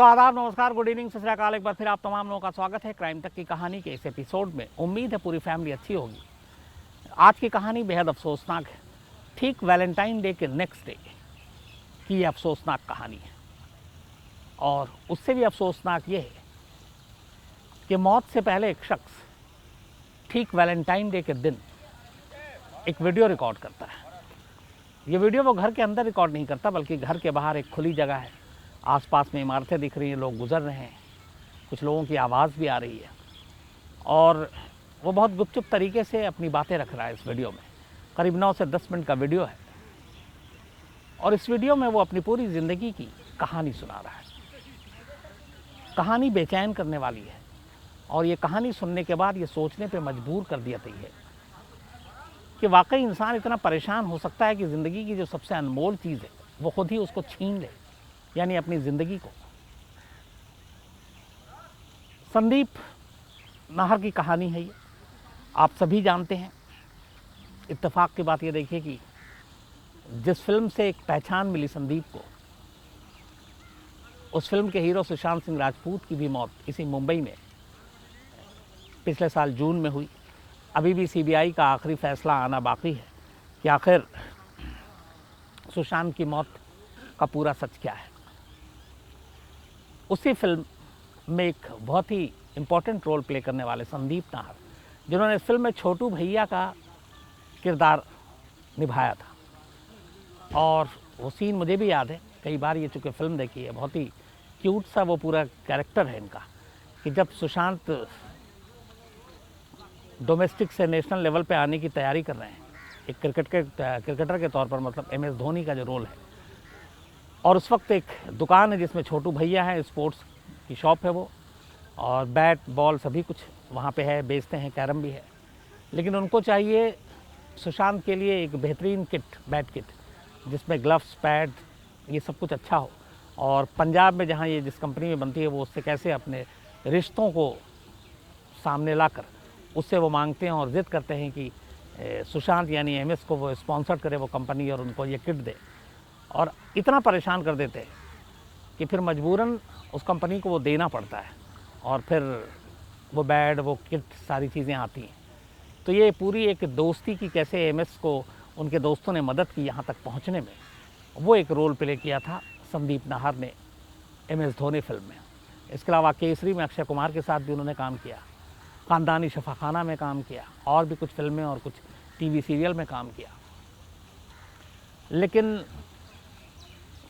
तो आदाब, नमस्कार, गुड इवनिंग, सत श्री अकाल। एक बार फिर आप तमाम लोगों का स्वागत है क्राइम तक की कहानी के इस एपिसोड में। उम्मीद है पूरी फैमिली अच्छी होगी। आज की कहानी बेहद अफसोसनाक है। ठीक वैलेंटाइन डे के नेक्स्ट डे की ये अफसोसनाक कहानी है। और उससे भी अफसोसनाक ये है कि मौत से पहले एक शख्स ठीक वैलेंटाइन डे के दिन एक वीडियो रिकॉर्ड करता है। ये वीडियो वो घर के अंदर रिकॉर्ड नहीं करता, बल्कि घर के बाहर एक खुली जगह है, आसपास में इमारतें दिख रही हैं, लोग गुजर रहे हैं, कुछ लोगों की आवाज़ भी आ रही है, और वो बहुत गुपचुप तरीके से अपनी बातें रख रहा है इस वीडियो में। करीब 9 से 10 मिनट का वीडियो है, और इस वीडियो में वो अपनी पूरी ज़िंदगी की कहानी सुना रहा है। कहानी बेचैन करने वाली है, और ये कहानी सुनने के बाद ये सोचने पे मजबूर कर दिया है कि वाकई इंसान इतना परेशान हो सकता है कि ज़िंदगी की जो सबसे अनमोल चीज़ है वो खुद ही उसको छीन ले, यानी अपनी ज़िंदगी को। संदीप नाहर की कहानी है ये, आप सभी जानते हैं। इत्तेफाक की बात ये देखिए कि जिस फिल्म से एक पहचान मिली संदीप को, उस फिल्म के हीरो सुशांत सिंह राजपूत की भी मौत इसी मुंबई में पिछले साल जून में हुई। अभी भी सीबीआई का आखिरी फैसला आना बाकी है कि आखिर सुशांत की मौत का पूरा सच क्या है। उसी फिल्म में एक बहुत ही इम्पोर्टेंट रोल प्ले करने वाले संदीप नाहर, जिन्होंने इस फिल्म में छोटू भैया का किरदार निभाया था, और वो सीन मुझे भी याद है, कई बार ये चूँकि फिल्म देखी है, बहुत ही क्यूट सा वो पूरा कैरेक्टर है इनका, कि जब सुशांत डोमेस्टिक से नेशनल लेवल पे आने की तैयारी कर रहे हैं, एक क्रिकेटर के तौर पर, मतलब MS धोनी का जो रोल है, और उस वक्त एक दुकान है जिसमें छोटू भैया है, स्पोर्ट्स की शॉप है वो, और बैट बॉल सभी कुछ वहाँ पे है, बेचते हैं, कैरम भी है। लेकिन उनको चाहिए सुशांत के लिए एक बेहतरीन किट, बैट किट, जिसमें ग्लव्स, पैड, ये सब कुछ अच्छा हो। और पंजाब में जहाँ ये जिस कंपनी में बनती है, वो उससे कैसे अपने रिश्तों को सामने लाकर उससे वो मांगते हैं और ज़िद करते हैं कि सुशांत यानी MS को वो स्पॉन्सर करे वो कंपनी, और उनको ये किट दे। और इतना परेशान कर देते हैं कि फिर मजबूरन उस कंपनी को वो देना पड़ता है, और फिर वो बैड, वो किट, सारी चीज़ें आती हैं। तो ये पूरी एक दोस्ती की, कैसे MS को उनके दोस्तों ने मदद की यहाँ तक पहुँचने में, वो एक रोल प्ले किया था संदीप नाहर ने MS धोनी फिल्म में। इसके अलावा केसरी में अक्षय कुमार के साथ भी उन्होंने काम किया, ख़ानदानी शफ़ाखाना में काम किया, और भी कुछ फिल्में और कुछ TV सीरियल में काम किया। लेकिन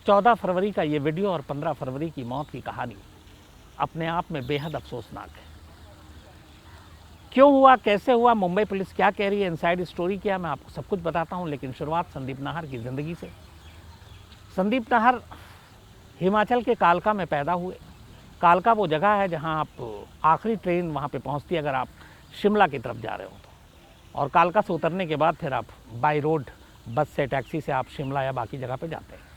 14 फरवरी का ये वीडियो और 15 फरवरी की मौत की कहानी अपने आप में बेहद अफसोसनाक है। क्यों हुआ, कैसे हुआ, मुंबई पुलिस क्या कह रही है, इनसाइड स्टोरी क्या, मैं आपको सब कुछ बताता हूँ। लेकिन शुरुआत संदीप नाहर की ज़िंदगी से। संदीप नाहर हिमाचल के कालका में पैदा हुए। कालका वो जगह है जहाँ आप आखिरी ट्रेन वहाँ पे पहुँचती है अगर आप शिमला की तरफ जा रहे हो तो, और कालका से उतरने के बाद फिर आप बाई रोड बस से, टैक्सी से आप शिमला या बाकी जगह पे जाते हैं।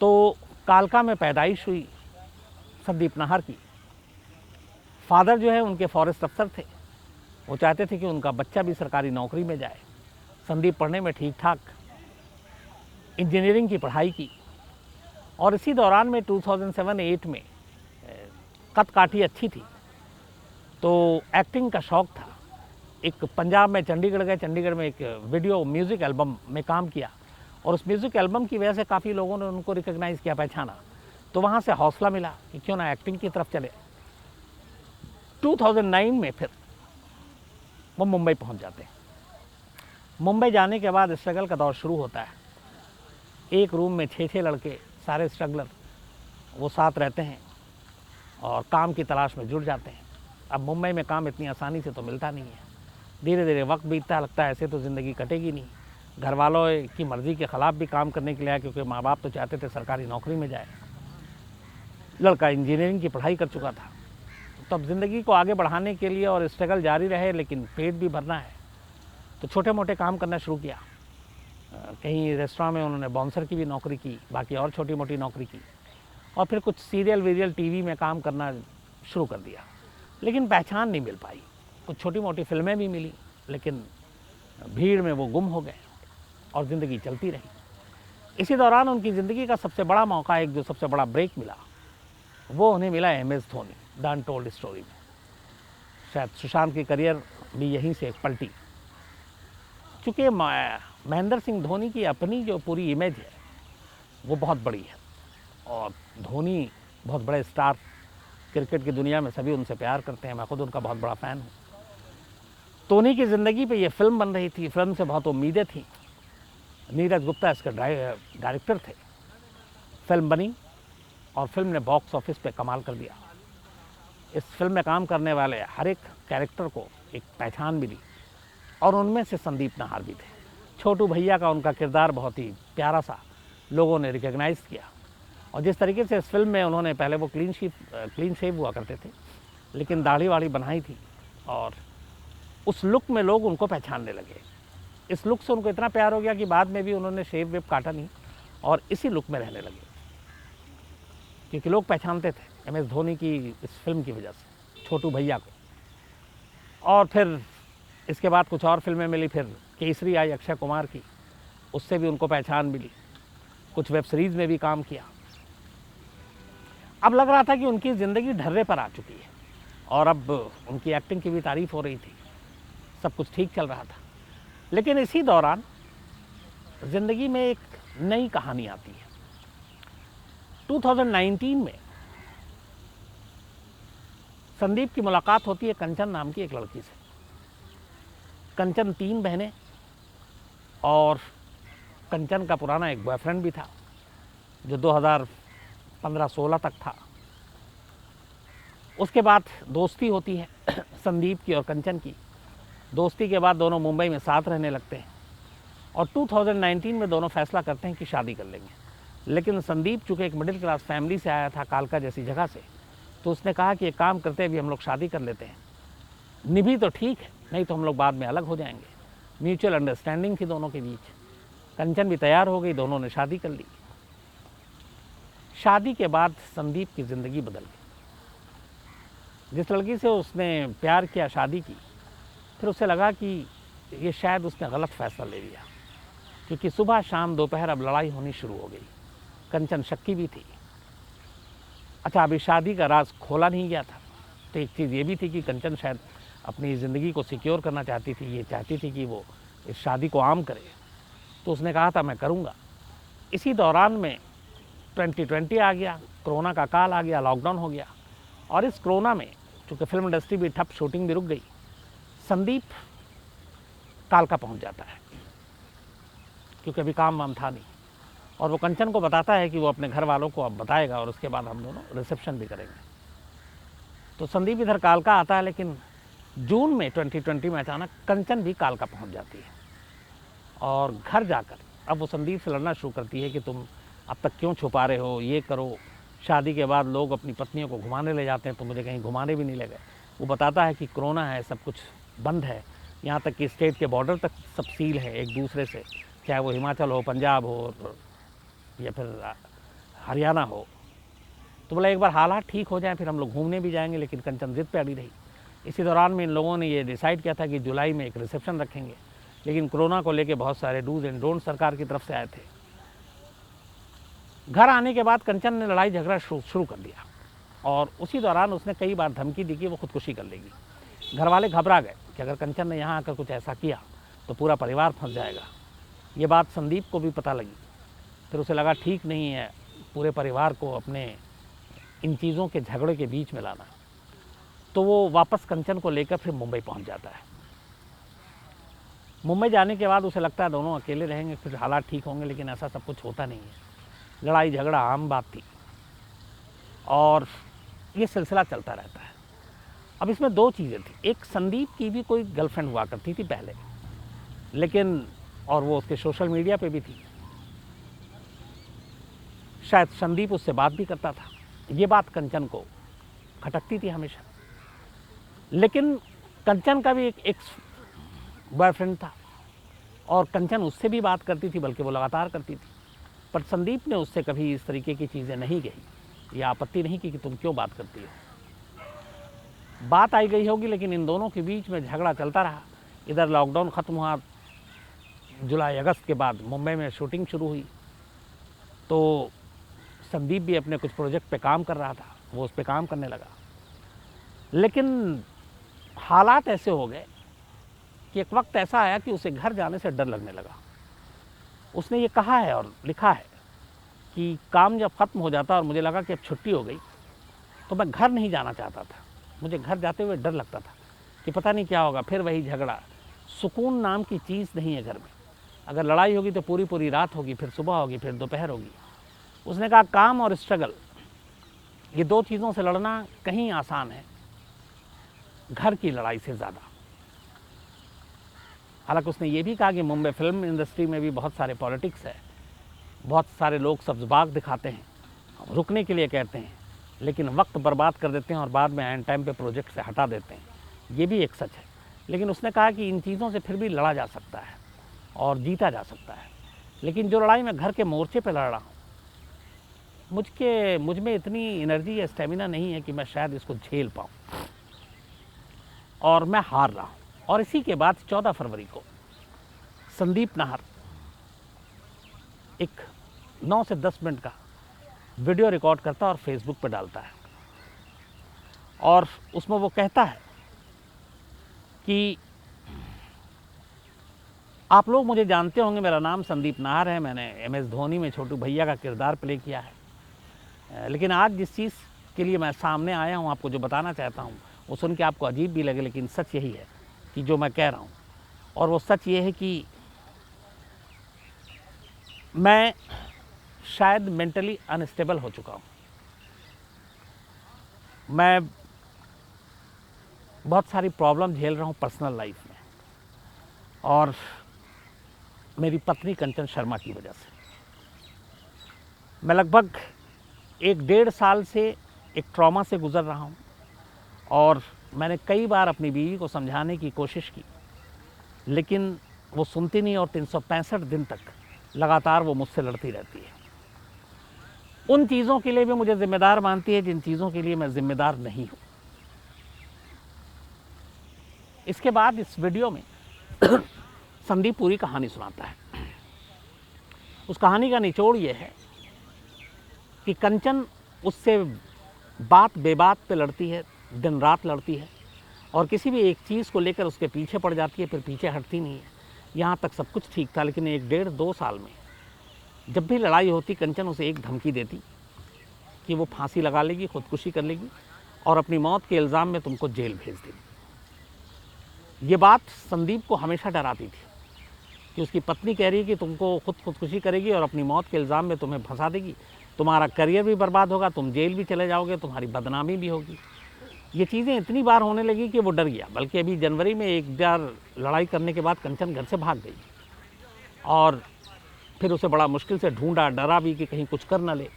तो कालका में पैदाइश हुई संदीप नाहर की। फादर जो है उनके फॉरेस्ट अफसर थे, वो चाहते थे कि उनका बच्चा भी सरकारी नौकरी में जाए। संदीप पढ़ने में ठीक ठाक, इंजीनियरिंग की पढ़ाई की, और इसी दौरान में 2007-8 में कद काठी अच्छी थी, तो एक्टिंग का शौक़ था। एक पंजाब में चंडीगढ़ गए, चंडीगढ़ में एक वीडियो म्यूज़िक एल्बम में काम किया, और उस म्यूज़िक एल्बम की वजह से काफ़ी लोगों ने उनको रिकग्नाइज़ किया, पहचाना। तो वहाँ से हौसला मिला कि क्यों ना एक्टिंग की तरफ चले। 2009 में फिर वो मुंबई पहुँच जाते हैं। मुंबई जाने के बाद स्ट्रगल का दौर शुरू होता है। एक रूम में 6-6 लड़के, सारे स्ट्रगलर, वो साथ रहते हैं और काम की तलाश में जुट जाते हैं। अब मुंबई में काम इतनी आसानी से तो मिलता नहीं है। धीरे धीरे वक्त बीतता है, लगता है ऐसे तो ज़िंदगी कटेगी नहीं। घर वालों की मर्ज़ी के ख़िलाफ़ भी काम करने के लिए आया, क्योंकि माँ बाप तो चाहते थे सरकारी नौकरी में जाए। लड़का इंजीनियरिंग की पढ़ाई कर चुका था। तो अब ज़िंदगी को आगे बढ़ाने के लिए और स्ट्रगल जारी रहे, लेकिन पेट भी भरना है, तो छोटे मोटे काम करना शुरू किया। कहीं रेस्टोरेंट में उन्होंने बाउंसर की भी नौकरी की, बाकी और छोटी मोटी नौकरी की, और फिर कुछ सीरियल वीरियल TV में काम करना शुरू कर दिया। लेकिन पहचान नहीं मिल पाई। कुछ छोटी मोटी फिल्में भी मिली, लेकिन भीड़ में वो गुम हो गए, और ज़िंदगी चलती रही। इसी दौरान उनकी ज़िंदगी का सबसे बड़ा मौका, एक जो सबसे बड़ा ब्रेक मिला, वो उन्हें मिला MS Dhoni the untold story में। शायद सुशांत की करियर भी यहीं से पलटी, चूँकि महेंद्र सिंह धोनी की अपनी जो पूरी इमेज है वो बहुत बड़ी है, और धोनी बहुत बड़े स्टार, क्रिकेट की दुनिया में सभी उनसे प्यार करते हैं, मैं खुद उनका बहुत बड़ा फ़ैन हूँ। धोनी की ज़िंदगी पे ये फिल्म बन रही थी, फिल्म से बहुत उम्मीदें थी। नीरज गुप्ता इसके डायरेक्टर थे। फिल्म बनी और फिल्म ने बॉक्स ऑफिस पे कमाल कर दिया। इस फिल्म में काम करने वाले हर एक कैरेक्टर को एक पहचान मिली, और उनमें से संदीप नाहर भी थे। छोटू भैया का उनका किरदार बहुत ही प्यारा सा लोगों ने रिकॉग्नाइज़ किया, और जिस तरीके से इस फिल्म में उन्होंने, पहले वो क्लीन शेव हुआ करते थे, लेकिन दाढ़ी वाड़ी बनाई थी, और उस लुक में लोग उनको पहचानने लगे। इस लुक से उनको इतना प्यार हो गया कि बाद में भी उन्होंने शेव वेव काटा नहीं और इसी लुक में रहने लगे, क्योंकि लोग पहचानते थे MS धोनी की इस फिल्म की वजह से, छोटू भैया को। और फिर इसके बाद कुछ और फिल्में मिली, फिर केसरी आई अक्षय कुमार की, उससे भी उनको पहचान मिली। कुछ वेब सीरीज़ में भी काम किया। अब लग रहा था कि उनकी ज़िंदगी ढर्रे पर आ चुकी है, और अब उनकी एक्टिंग की भी तारीफ़ हो रही थी, सब कुछ ठीक चल रहा था। लेकिन इसी दौरान ज़िंदगी में एक नई कहानी आती है। 2019 में संदीप की मुलाकात होती है कंचन नाम की एक लड़की से। कंचन 3 बहनें, और कंचन का पुराना एक बॉयफ्रेंड भी था जो 2015-16 तक था। उसके बाद दोस्ती होती है संदीप की और कंचन की। दोस्ती के बाद दोनों मुंबई में साथ रहने लगते हैं, और 2019 में दोनों फैसला करते हैं कि शादी कर लेंगे। लेकिन संदीप चूँकि एक मिडिल क्लास फैमिली से आया था, कालका जैसी जगह से, तो उसने कहा कि एक काम करते हैं, अभी हम लोग शादी कर लेते हैं। निभी तो ठीक है, नहीं तो हम लोग बाद में अलग हो जाएंगे। म्यूचुअल अंडरस्टैंडिंग थी दोनों के बीच। कंचन भी तैयार हो गई, दोनों ने शादी कर ली। शादी के बाद संदीप की ज़िंदगी बदल गई। जिस लड़की से उसने प्यार किया, शादी की, फिर उसे लगा कि ये शायद उसने गलत फैसला ले लिया, क्योंकि सुबह शाम दोपहर अब लड़ाई होनी शुरू हो गई। कंचन शक्की भी थी। अच्छा, अभी शादी का राज खोला नहीं गया था, तो एक चीज़ ये भी थी कि कंचन शायद अपनी ज़िंदगी को सिक्योर करना चाहती थी। ये चाहती थी कि वो इस शादी को आम करे, तो उसने कहा था मैं करूँगा। इसी दौरान में 2020 आ गया, कोरोना का काल आ गया, लॉकडाउन हो गया, और इस कोरोना में चूँकि फिल्म इंडस्ट्री भी ठप, शूटिंग भी रुक गई, संदीप कालका पहुंच जाता है, क्योंकि अभी काम वाम था नहीं। और वो कंचन को बताता है कि वो अपने घर वालों को अब बताएगा, और उसके बाद हम दोनों रिसेप्शन भी करेंगे। तो संदीप इधर कालका आता है, लेकिन जून में 2020 में अचानक कंचन भी कालका पहुंच जाती है, और घर जाकर अब वो संदीप से लड़ना शुरू करती है कि तुम अब तक क्यों छुपा रहे हो, ये करो। शादी के बाद लोग अपनी पत्नियों को घुमाने ले जाते हैं, तो मुझे कहीं घुमाने भी नहीं ले गए। वो बताता है कि कोरोना है, सब कुछ बंद है, यहाँ तक कि स्टेट के बॉर्डर तक सब सील है एक दूसरे से, चाहे वो हिमाचल हो, पंजाब हो, या फिर हरियाणा हो। तो बोला एक बार हालात ठीक हो जाए फिर हम लोग घूमने भी जाएंगे, लेकिन कंचन जिद पे अड़ी रही। इसी दौरान में इन लोगों ने ये डिसाइड किया था कि जुलाई में एक रिसेप्शन रखेंगे, लेकिन कोरोना को लेके बहुत सारे डूज एंड डोंट सरकार की तरफ से आए थे। घर आने के बाद कंचन ने लड़ाई झगड़ा शुरू कर दिया, और उसी दौरान उसने कई बार धमकी दी कि वो खुदकुशी कर लेगी। घर वाले घबरा गए कि अगर कंचन ने यहाँ आकर कुछ ऐसा किया तो पूरा परिवार फंस जाएगा। ये बात संदीप को भी पता लगी। फिर उसे लगा ठीक नहीं है पूरे परिवार को अपने इन चीज़ों के झगड़े के बीच में लाना, तो वो वापस कंचन को लेकर फिर मुंबई पहुंच जाता है। मुंबई जाने के बाद उसे लगता है दोनों अकेले रहेंगे, फिर हालात ठीक होंगे, लेकिन ऐसा सब कुछ होता नहीं है। लड़ाई झगड़ा आम बात थी, और ये सिलसिला चलता रहता है। अब इसमें दो चीज़ें थी, एक संदीप की भी कोई गर्लफ्रेंड हुआ करती थी पहले, लेकिन और वो उसके सोशल मीडिया पे भी थी, शायद संदीप उससे बात भी करता था। ये बात कंचन को खटकती थी हमेशा। लेकिन कंचन का भी एक एक्स बॉयफ्रेंड था, और कंचन उससे भी बात करती थी, बल्कि वो लगातार करती थी। पर संदीप ने उससे कभी इस तरीके की चीज़ें नहीं कही, या आपत्ति नहीं की कि तुम क्यों बात करती हो। बात आई गई होगी, लेकिन इन दोनों के बीच में झगड़ा चलता रहा। इधर लॉकडाउन ख़त्म हुआ, जुलाई अगस्त के बाद मुंबई में शूटिंग शुरू हुई, तो संदीप भी अपने कुछ प्रोजेक्ट पे काम कर रहा था, वो उस पर काम करने लगा। लेकिन हालात ऐसे हो गए कि एक वक्त ऐसा आया कि उसे घर जाने से डर लगने लगा। उसने ये कहा है और लिखा है कि काम जब ख़त्म हो जाता और मुझे लगा कि अब छुट्टी हो गई तो मैं घर नहीं जाना चाहता था। मुझे घर जाते हुए डर लगता था कि पता नहीं क्या होगा, फिर वही झगड़ा। सुकून नाम की चीज़ नहीं है घर में। अगर लड़ाई होगी तो पूरी पूरी रात होगी, फिर सुबह होगी, फिर दोपहर होगी। उसने कहा काम और स्ट्रगल, ये दो चीज़ों से लड़ना कहीं आसान है घर की लड़ाई से ज़्यादा। हालांकि उसने ये भी कहा कि मुंबई फिल्म इंडस्ट्री में भी बहुत सारे पॉलिटिक्स है, बहुत सारे लोग सब्ज़बाग दिखाते हैं, रुकने के लिए कहते हैं, लेकिन वक्त बर्बाद कर देते हैं और बाद में एंड टाइम पे प्रोजेक्ट से हटा देते हैं। ये भी एक सच है। लेकिन उसने कहा कि इन चीज़ों से फिर भी लड़ा जा सकता है और जीता जा सकता है। लेकिन जो लड़ाई मैं घर के मोर्चे पे लड़ रहा हूँ, मुझ में इतनी एनर्जी या स्टेमिना नहीं है कि मैं शायद इसको झेल पाऊँ, और मैं हार रहा हूँ। और इसी के बाद 14 फरवरी को संदीप नाहर एक 9 से 10 मिनट का वीडियो रिकॉर्ड करता है और फेसबुक पर डालता है, और उसमें वो कहता है कि आप लोग मुझे जानते होंगे, मेरा नाम संदीप नाहर है, मैंने MS धोनी में छोटू भैया का किरदार प्ले किया है। लेकिन आज जिस चीज़ के लिए मैं सामने आया हूँ, आपको जो बताना चाहता हूँ, वो सुन के आपको अजीब भी लगे, लेकिन सच यही है कि जो मैं कह रहा हूँ, और वो सच ये है कि मैं शायद मेंटली अनस्टेबल हो चुका हूँ। मैं बहुत सारी प्रॉब्लम झेल रहा हूँ पर्सनल लाइफ में, और मेरी पत्नी कंचन शर्मा की वजह से मैं लगभग 1-1.5 साल से एक ट्रॉमा से गुज़र रहा हूँ। और मैंने कई बार अपनी बीवी को समझाने की कोशिश की, लेकिन वो सुनती नहीं, और 365 दिन तक लगातार वो मुझसे लड़ती रहती है। उन चीज़ों के लिए भी मुझे ज़िम्मेदार मानती है जिन चीज़ों के लिए मैं ज़िम्मेदार नहीं हूँ। इसके बाद इस वीडियो में संदीप पूरी कहानी सुनाता है। उस कहानी का निचोड़ ये है कि कंचन उससे बात बेबात पे लड़ती है, दिन रात लड़ती है, और किसी भी एक चीज़ को लेकर उसके पीछे पड़ जाती है, फिर पीछे हटती नहीं है। यहाँ तक सब कुछ ठीक था, लेकिन 1-1.5-2 साल में जब भी लड़ाई होती, कंचन उसे एक धमकी देती कि वो फांसी लगा लेगी, खुदकुशी कर लेगी, और अपनी मौत के इल्ज़ाम में तुमको जेल भेज देगी। ये बात संदीप को हमेशा डराती थी कि उसकी पत्नी कह रही है कि तुमको खुदकुशी करेगी और अपनी मौत के इल्ज़ाम में तुम्हें फंसा देगी, तुम्हारा करियर भी बर्बाद होगा, तुम जेल भी चले जाओगे, तुम्हारी बदनामी भी होगी। ये चीज़ें इतनी बार होने लगी कि वो डर गया। बल्कि अभी जनवरी में एक बार लड़ाई करने के बाद कंचन घर से भाग गई, और फिर उसे बड़ा मुश्किल से ढूंढा, डरा भी कि कहीं कुछ कर न ले।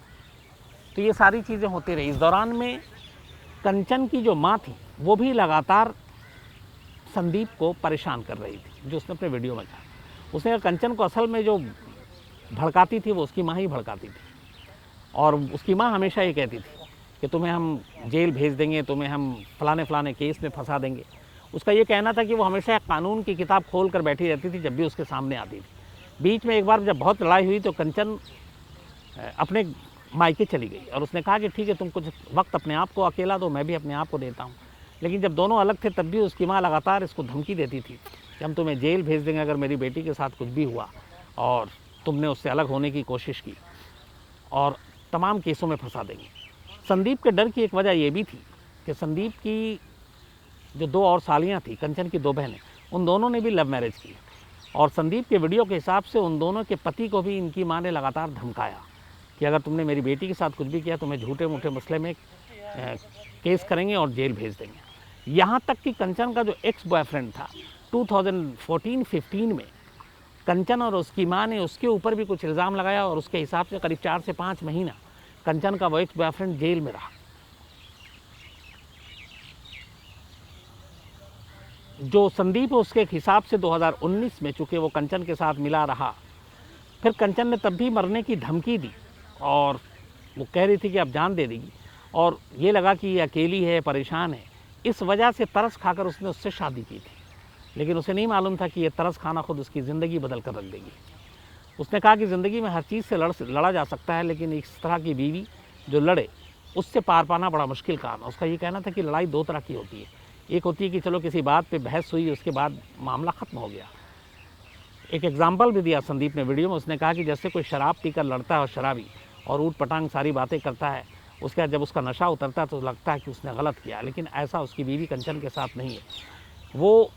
तो ये सारी चीज़ें होती रही। इस दौरान में कंचन की जो माँ थी, वो भी लगातार संदीप को परेशान कर रही थी, जो उसने अपने वीडियो में कहा। उसने कहा कंचन को असल में जो भड़काती थी वो उसकी माँ ही भड़काती थी, और उसकी माँ हमेशा ये कहती थी कि तुम्हें हम जेल भेज देंगे, तुम्हें हम फलाने केस में फंसा देंगे। उसका ये कहना था कि वो हमेशा कानून की किताब खोल कर बैठी रहती थी जब भी उसके सामने आती थी। बीच में एक बार जब बहुत लड़ाई हुई तो कंचन अपने मायके चली गई, और उसने कहा कि ठीक है, तुम कुछ वक्त अपने आप को अकेला दो, मैं भी अपने आप को देता हूँ। लेकिन जब दोनों अलग थे तब भी उसकी माँ लगातार इसको धमकी देती थी कि हम तुम्हें जेल भेज देंगे अगर मेरी बेटी के साथ कुछ भी हुआ और तुमने उससे अलग होने की कोशिश की, और तमाम केसों में फंसा देंगे। संदीप के डर की एक वजह ये भी थी कि संदीप की जो 2 और सालियाँ थी, कंचन की 2 बहनें, उन दोनों ने भी लव मैरिज की, और संदीप के वीडियो के हिसाब से उन दोनों के पति को भी इनकी माँ ने लगातार धमकाया कि अगर तुमने मेरी बेटी के साथ कुछ भी किया तुम्हें झूठे मूठे मसले में केस करेंगे और जेल भेज देंगे। यहाँ तक कि कंचन का जो एक्स बॉयफ्रेंड था, 2014-15 में कंचन और उसकी माँ ने उसके ऊपर भी कुछ इल्ज़ाम लगाया, और उसके हिसाब से करीब 4 से 5 महीना कंचन का वो एक्स बॉयफ्रेंड जेल में रहा। जो संदीप उसके हिसाब से 2019 में, चूँकि वो कंचन के साथ मिला रहा, फिर कंचन ने तब भी मरने की धमकी दी, और वो कह रही थी कि अब जान दे देगी, और ये लगा कि ये अकेली है, परेशान है। इस वजह से तरस खाकर उसने उससे शादी की थी, लेकिन उसे नहीं मालूम था कि ये तरस खाना खुद उसकी ज़िंदगी बदल कर रख देगी। उसने कहा कि ज़िंदगी में हर चीज़ से लड़ा जा सकता है, लेकिन इस तरह की बीवी जो लड़े उससे पार पाना बड़ा मुश्किल काम है। उसका ये कहना था कि लड़ाई दो तरह की होती है, एक होती है कि चलो किसी बात पे बहस हुई, उसके बाद मामला ख़त्म हो गया। एक एग्जाम्पल भी दिया संदीप ने वीडियो में, उसने कहा कि जैसे कोई शराब पीकर लड़ता है और शराबी और ऊट पटांग सारी बातें करता है, उसके बाद जब उसका नशा उतरता है तो लगता है कि उसने गलत किया, लेकिन ऐसा उसकी बीवी कंचन के साथ नहीं है। वो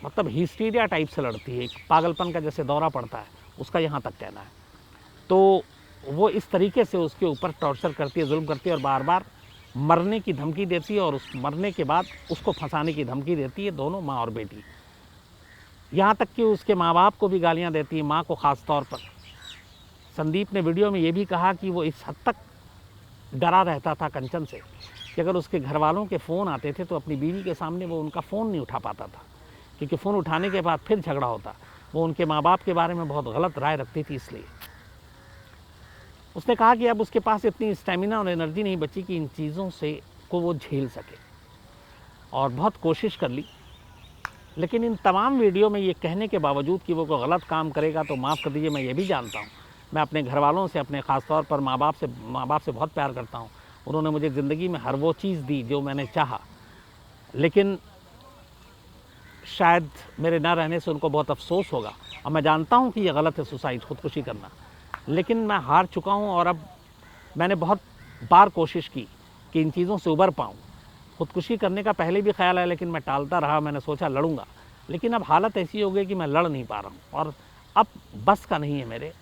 मतलब हिस्टीरिया टाइप से लड़ती है, एक पागलपन का जैसे दौरा पड़ता है, उसका यहाँ तक कहना है। तो वो इस तरीके से उसके ऊपर टॉर्चर करती है, जुल्म करती है और बार बार मरने की धमकी देती है और उस मरने के बाद उसको फंसाने की धमकी देती है, दोनों माँ और बेटी। यहाँ तक कि उसके माँ बाप को भी गालियाँ देती है, माँ को ख़ास तौर पर। संदीप ने वीडियो में ये भी कहा कि वो इस हद तक डरा रहता था कंचन से कि अगर उसके घर वालों के फ़ोन आते थे तो अपनी बीवी के सामने वो उनका फ़ोन नहीं उठा पाता था, क्योंकि फ़ोन उठाने के बाद फिर झगड़ा होता। वो उनके माँ बाप के बारे में बहुत गलत राय रखती थी। इसलिए उसने कहा कि अब उसके पास इतनी स्टेमिना और एनर्जी नहीं बची कि इन चीज़ों से को वो झेल सके, और बहुत कोशिश कर ली, लेकिन इन तमाम वीडियो में ये कहने के बावजूद कि वो कोई गलत काम करेगा तो माफ़ कर दीजिए, मैं ये भी जानता हूँ, मैं अपने घर वालों से, अपने ख़ास तौर पर माँ बाप से बहुत प्यार करता हूँ। उन्होंने मुझे ज़िंदगी में हर वो चीज़ दी जो मैंने चाहा, लेकिन शायद मेरे ना रहने से उनको बहुत अफसोस होगा। और मैं जानता हूँ कि ये गलत है सुसाइड, खुदकुशी करना, लेकिन मैं हार चुका हूँ और अब मैंने बहुत बार कोशिश की कि इन चीज़ों से उबर पाऊँ। खुदकुशी करने का पहले भी ख्याल है, लेकिन मैं टालता रहा। मैंने सोचा लड़ूंगा, लेकिन अब हालत ऐसी हो गई कि मैं लड़ नहीं पा रहा हूँ, और अब बस का नहीं है मेरे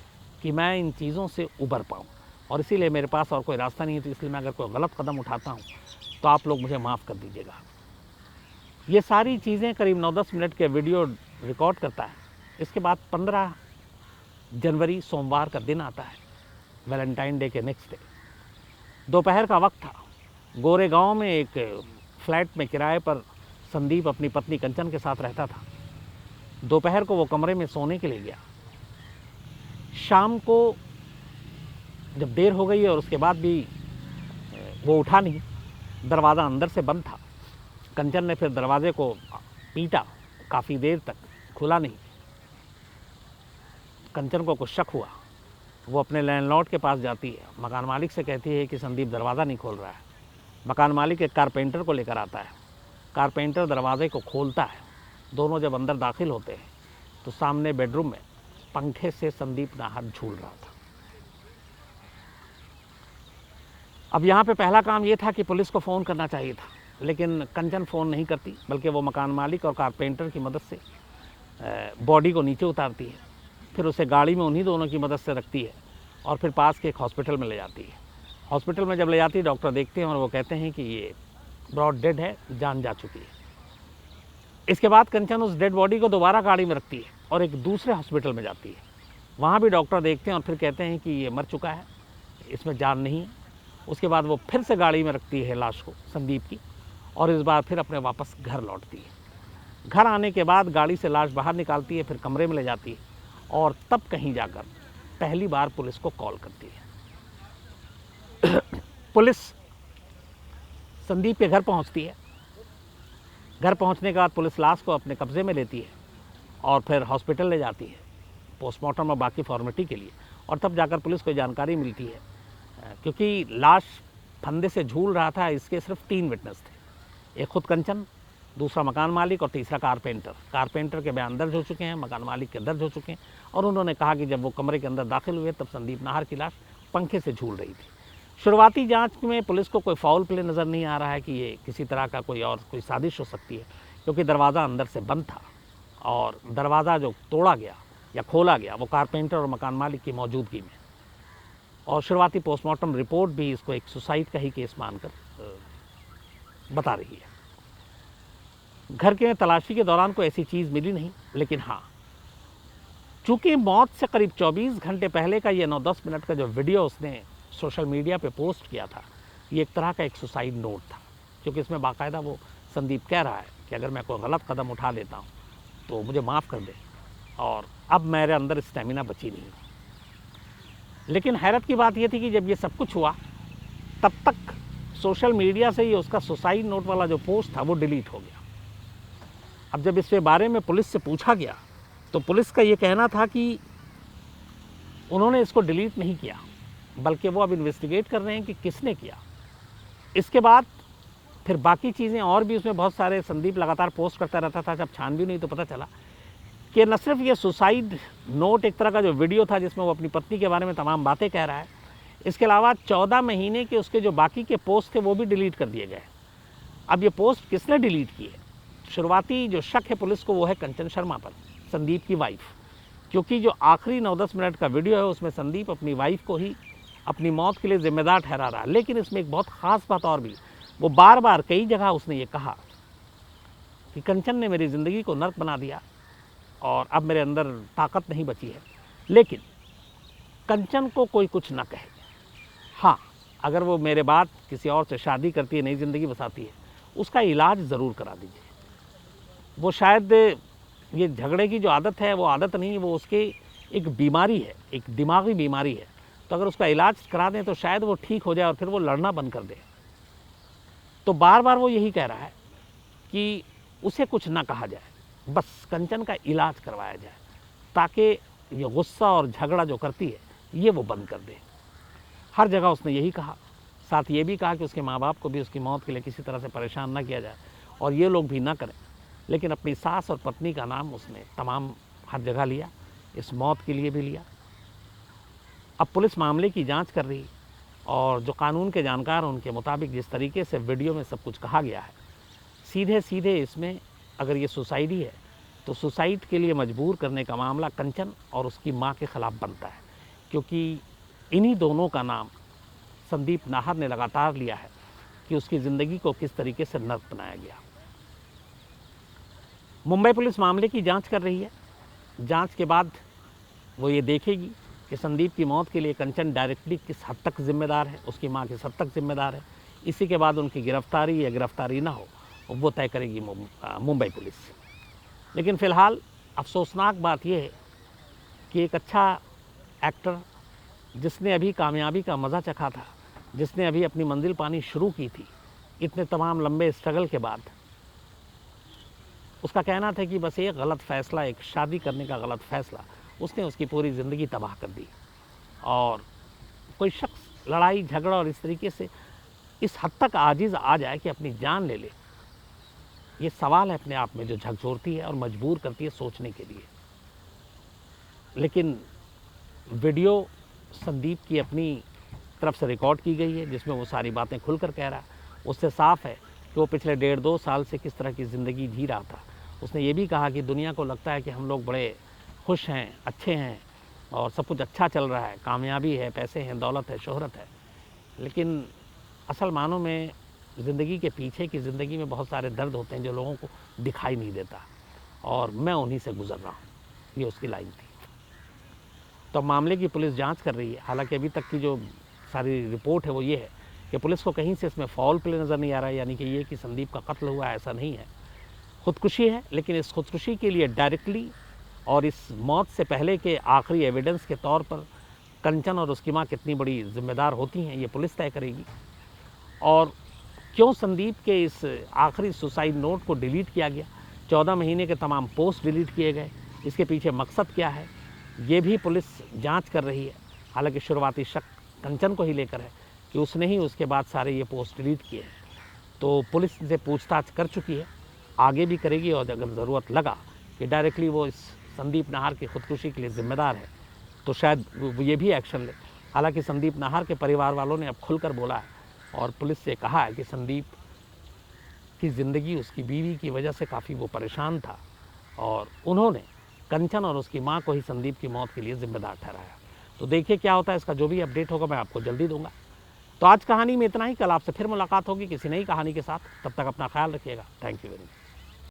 कि मैं इन चीज़ों से उबर पाऊँ, और इसीलिए मेरे पास और कोई रास्ता नहीं है। तो इसलिए मैं अगर कोई गलत कदम उठाता हूँ तो आप लोग मुझे माफ़ कर दीजिएगा। ये सारी चीज़ें करीब 9-10 मिनट के वीडियो रिकॉर्ड करता है। इसके बाद 15 जनवरी सोमवार का दिन आता है, वैलेंटाइन डे के नेक्स्ट डे। दोपहर का वक्त था। गोरेगांव में एक फ्लैट में किराए पर संदीप अपनी पत्नी कंचन के साथ रहता था। दोपहर को वो कमरे में सोने के लिए गया। शाम को जब देर हो गई और उसके बाद भी वो उठा नहीं, दरवाज़ा अंदर से बंद था। कंचन ने फिर दरवाजे को पीटा, काफ़ी देर तक खुला नहीं। कंचन को कुछ शक हुआ। वो अपने लैंडलॉर्ड के पास जाती है, मकान मालिक से कहती है कि संदीप दरवाज़ा नहीं खोल रहा है। मकान मालिक एक कारपेंटर को लेकर आता है। कारपेंटर दरवाजे को खोलता है। दोनों जब अंदर दाखिल होते हैं तो सामने बेडरूम में पंखे से संदीप नाहर झूल रहा था। अब यहाँ पे पहला काम ये था कि पुलिस को फ़ोन करना चाहिए था, लेकिन कंचन फ़ोन नहीं करती, बल्कि वो मकान मालिक और कारपेंटर की मदद से बॉडी को नीचे उतारती है, फिर उसे गाड़ी में उन्हीं दोनों की मदद से रखती है और फिर पास के एक हॉस्पिटल में ले जाती है। हॉस्पिटल में जब ले जाती है, डॉक्टर देखते हैं और वो कहते हैं कि ये ब्रॉड डेड है, जान जा चुकी है। इसके बाद कंचन उस डेड बॉडी को दोबारा गाड़ी में रखती है और एक दूसरे हॉस्पिटल में जाती है। वहाँ भी डॉक्टर देखते हैं और फिर कहते हैं कि ये मर चुका है, इसमें जान नहीं है। उसके बाद वो फिर से गाड़ी में रखती है लाश को, संदीप की, और इस बार फिर अपने वापस घर लौटती है। घर आने के बाद गाड़ी से लाश बाहर निकालती है, फिर कमरे में ले जाती है और तब कहीं जाकर पहली बार पुलिस को कॉल करती है। पुलिस संदीप के घर पहुंचती है। घर पहुंचने के बाद पुलिस लाश को अपने कब्जे में लेती है और फिर हॉस्पिटल ले जाती है पोस्टमार्टम और बाकी फॉर्मेलिटी के लिए। और तब जाकर पुलिस को जानकारी मिलती है, क्योंकि लाश फंदे से झूल रहा था, इसके सिर्फ 3 विटनेस थे, एक खुद कंचन, दूसरा मकान मालिक और तीसरा कारपेंटर। कारपेंटर के बयान दर्ज हो चुके हैं, मकान मालिक के दर्ज हो चुके हैं, और उन्होंने कहा कि जब वो कमरे के अंदर दाखिल हुए तब संदीप नाहर की लाश पंखे से झूल रही थी। शुरुआती जांच में पुलिस को कोई फाउल प्ले नज़र नहीं आ रहा है कि ये किसी तरह का कोई साजिश हो सकती है, क्योंकि दरवाज़ा अंदर से बंद था और दरवाज़ा जो तोड़ा गया या खोला गया वो कारपेंटर और मकान मालिक की मौजूदगी में। और शुरुआती पोस्टमार्टम रिपोर्ट भी इसको एक सुसाइड का ही केस मानकर बता रही है। घर के तलाशी के दौरान कोई ऐसी चीज़ मिली नहीं, लेकिन हाँ, चूँकि मौत से करीब 24 घंटे पहले का ये 9-10 मिनट का जो वीडियो उसने सोशल मीडिया पे पोस्ट किया था, ये एक तरह का एक सुसाइड नोट था, क्योंकि इसमें बाकायदा वो संदीप कह रहा है कि अगर मैं कोई गलत कदम उठा लेता हूँ तो मुझे माफ़ कर दे, और अब मेरे अंदर स्टेमिना बची नहीं। लेकिन हैरत की बात ये थी कि जब ये सब कुछ हुआ तब तक सोशल मीडिया से ही उसका सुसाइड नोट वाला जो पोस्ट था वो डिलीट हो गया। अब जब इसके बारे में पुलिस से पूछा गया तो पुलिस का ये कहना था कि उन्होंने इसको डिलीट नहीं किया, बल्कि वो अब इन्वेस्टिगेट कर रहे हैं कि किसने किया। इसके बाद फिर बाकी चीज़ें और भी उसमें बहुत सारे संदीप लगातार पोस्ट करता रहता था। जब छानबीन हुई तो पता चला कि न सिर्फ ये सुसाइड नोट एक तरह का जो वीडियो था जिसमें वो अपनी पत्नी के बारे में तमाम बातें कह रहा है, इसके अलावा 14 महीने के उसके जो बाकी के पोस्ट थे वो भी डिलीट कर दिए गए। अब ये पोस्ट किसने डिलीट किए? शुरुआती जो शक है पुलिस को वो है कंचन शर्मा पर, संदीप की वाइफ, क्योंकि जो आखिरी 9-10 मिनट का वीडियो है उसमें संदीप अपनी वाइफ को ही अपनी मौत के लिए जिम्मेदार ठहरा रहा है। लेकिन इसमें एक बहुत ख़ास बात और भी, वो बार बार कई जगह उसने ये कहा कि कंचन ने मेरी ज़िंदगी को नर्क बना दिया और अब मेरे अंदर ताकत नहीं बची है। लेकिन कंचन को कोई कुछ न कहे, हाँ, अगर वो मेरे बाद किसी और से शादी करती है, नई ज़िंदगी बसाती है, उसका इलाज ज़रूर करा दीजिए। वो शायद ये झगड़े की जो आदत है वो आदत नहीं, वो उसकी एक बीमारी है, एक दिमागी बीमारी है। तो अगर उसका इलाज करा दें तो शायद वो ठीक हो जाए और फिर वो लड़ना बंद कर दे। तो बार बार वो यही कह रहा है कि उसे कुछ ना कहा जाए, बस कंचन का इलाज करवाया जाए ताकि ये गुस्सा और झगड़ा जो करती है ये वो बंद कर दे। हर जगह उसने यही कहा। साथ ये भी कहा कि उसके माँ बाप को भी उसकी मौत के लिए किसी तरह से परेशान ना किया जाए और ये लोग भी ना करें। लेकिन अपनी सास और पत्नी का नाम उसने तमाम हर जगह लिया, इस मौत के लिए भी लिया। अब पुलिस मामले की जांच कर रही और जो कानून के जानकार हैं उनके मुताबिक जिस तरीके से वीडियो में सब कुछ कहा गया है, सीधे सीधे इसमें अगर ये सुसाइड ही है तो सुसाइड के लिए मजबूर करने का मामला कंचन और उसकी मां के खिलाफ बनता है, क्योंकि इन्हीं दोनों का नाम संदीप नाहर ने लगातार लिया है कि उसकी ज़िंदगी को किस तरीके से नर्क बनाया गया। मुंबई पुलिस मामले की जांच कर रही है। जांच के बाद वो ये देखेगी कि संदीप की मौत के लिए कंचन डायरेक्टली किस हद तक जिम्मेदार है, उसकी मां किस हद तक जिम्मेदार है। इसी के बाद उनकी गिरफ्तारी या गिरफ्तारी ना हो वो तय करेगी मुंबई पुलिस। लेकिन फ़िलहाल अफसोसनाक बात यह है कि एक अच्छा एक्टर जिसने अभी कामयाबी का मज़ा चखा था, जिसने अभी अपनी मंजिल पानी शुरू की थी, इतने तमाम लंबे स्ट्रगल के बाद उसका कहना था कि बस एक गलत फ़ैसला, एक शादी करने का गलत फ़ैसला, उसने उसकी पूरी ज़िंदगी तबाह कर दी। और कोई शख्स लड़ाई झगड़ा और इस तरीके से इस हद तक आजिज़ आ जाए कि अपनी जान ले ले, ये सवाल है अपने आप में जो झकझोरती है और मजबूर करती है सोचने के लिए। लेकिन वीडियो संदीप की अपनी तरफ से रिकॉर्ड की गई है जिसमें वो सारी बातें खुलकर कह रहा है। उससे साफ है कि वो पिछले 1.5-2 साल से किस तरह की ज़िंदगी जी रहा था। उसने ये भी कहा कि दुनिया को लगता है कि हम लोग बड़े खुश हैं, अच्छे हैं और सब कुछ अच्छा चल रहा है, कामयाबी है, पैसे हैं, दौलत है, शोहरत है। लेकिन असल मानों में ज़िंदगी के पीछे की ज़िंदगी में बहुत सारे दर्द होते हैं जो लोगों को दिखाई नहीं देता, और मैं उन्हीं से गुज़र रहा हूँ। ये उसकी लाइन थी। तो मामले की पुलिस जांच कर रही है। हालांकि अभी तक की जो सारी रिपोर्ट है वो ये है कि पुलिस को कहीं से इसमें फाउल प्ले नज़र नहीं आ रहा है, यानी कि ये कि संदीप का कत्ल हुआ, ऐसा नहीं है, खुदकुशी है। लेकिन इस खुदकुशी के लिए डायरेक्टली और इस मौत से पहले के आखिरी एविडेंस के तौर पर कंचन और उसकी माँ कितनी बड़ी जिम्मेदार होती हैं ये पुलिस तय करेगी। और क्यों संदीप के इस आखिरी सुसाइड नोट को डिलीट किया गया, 14 महीने के तमाम पोस्ट डिलीट किए गए, इसके पीछे मकसद क्या है, ये भी पुलिस जांच कर रही है। हालांकि शुरुआती शक कंचन को ही लेकर है कि उसने ही उसके बाद सारे ये पोस्ट डिलीट किए हैं। तो पुलिस से पूछताछ कर चुकी है, आगे भी करेगी, और अगर ज़रूरत लगा कि डायरेक्टली वो इस संदीप नाहर की खुदकुशी के लिए ज़िम्मेदार है तो शायद वो ये भी एक्शन ले। हालांकि संदीप नाहर के परिवार वालों ने अब खुलकर बोला है और पुलिस से कहा है कि संदीप की ज़िंदगी उसकी बीवी की वजह से काफ़ी वो परेशान था और उन्होंने कंचन और उसकी मां को ही संदीप की मौत के लिए ज़िम्मेदार ठहराया। तो देखिए क्या होता है, इसका जो भी अपडेट होगा मैं आपको जल्दी दूंगा। तो आज कहानी में इतना ही। कल आपसे फिर मुलाकात होगी किसी नई कहानी के साथ। तब तक अपना ख्याल रखिएगा। Thank you very much.